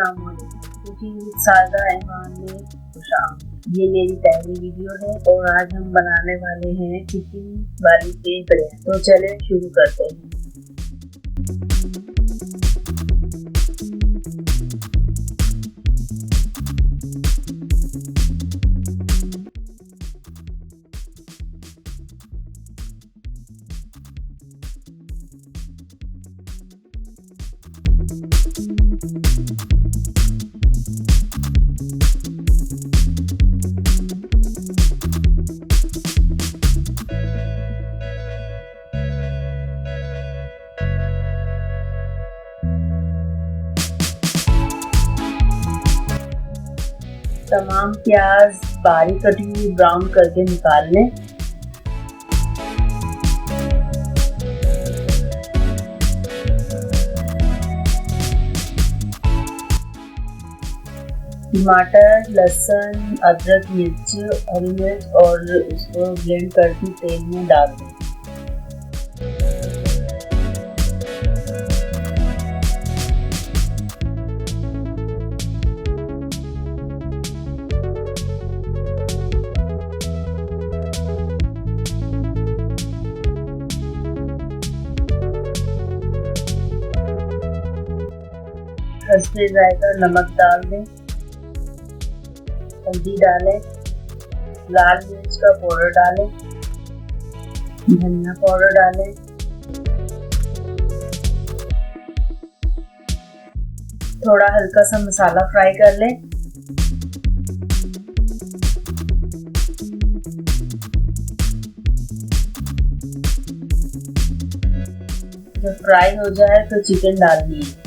Cooking with सादा ऐवान में खुशामदीद। ये मेरी पहली वीडियो है और आज हम बनाने वाले हैं चिकन वाली तेज बिरयानी। तो चले शुरू करते हैं। तमाम प्याज बारीक कटी हुई ब्राउन करके निकाल लें। टमाटर, लहसुन, अदरक, मिर्च, हरी मिर्च और उसको ब्लेंड करके तेल में डाल दें। हल्के जायका नमक डाल दें, हल्दी डालें, लाल मिर्च का पाउडर डालें, धनिया पाउडर डालें, थोड़ा हल्का सा मसाला फ्राई कर लें। जब फ्राई हो जाए तो चिकन डाल दिए।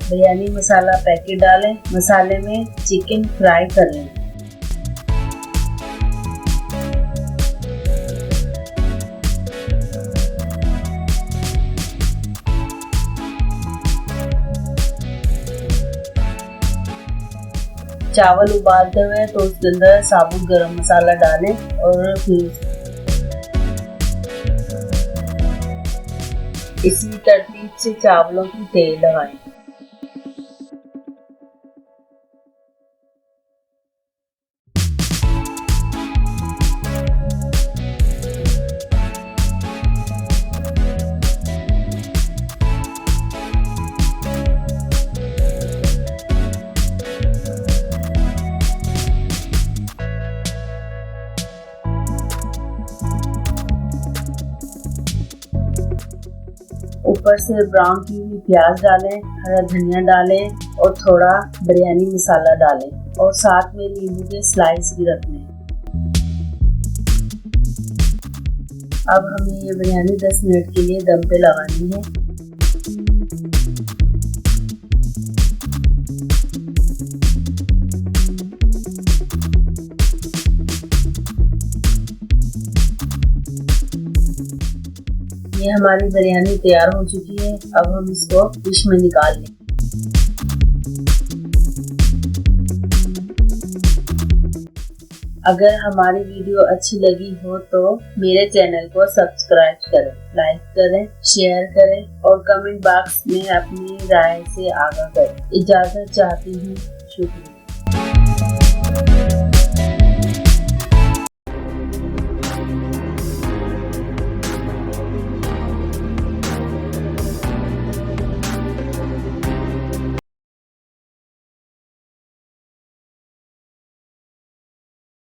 बिरयानी मसाला पैकेट डालें, मसाले में चिकन फ्राई कर लें। चावल उबालते हुए तो उसके अंदर साबुत गरम मसाला डालें और फिर इसी तरतीब से चावलों की तेल लगाएं। ऊपर से ब्राउन की हुई प्याज डालें, हरा धनिया डालें और थोड़ा बिरयानी मसाला डालें और साथ में नींबू के स्लाइस भी रख लें। अब हमें ये बिरयानी 10 मिनट के लिए दम पे लगानी है। ये हमारी बिरयानी तैयार हो चुकी है। अब हम इसको डिश में निकाल लें। अगर हमारी वीडियो अच्छी लगी हो तो मेरे चैनल को सब्सक्राइब करें, लाइक करें, शेयर करें और कमेंट बॉक्स में अपनी राय से आगाह करें। इजाजत चाहती हूँ। शुक्रिया।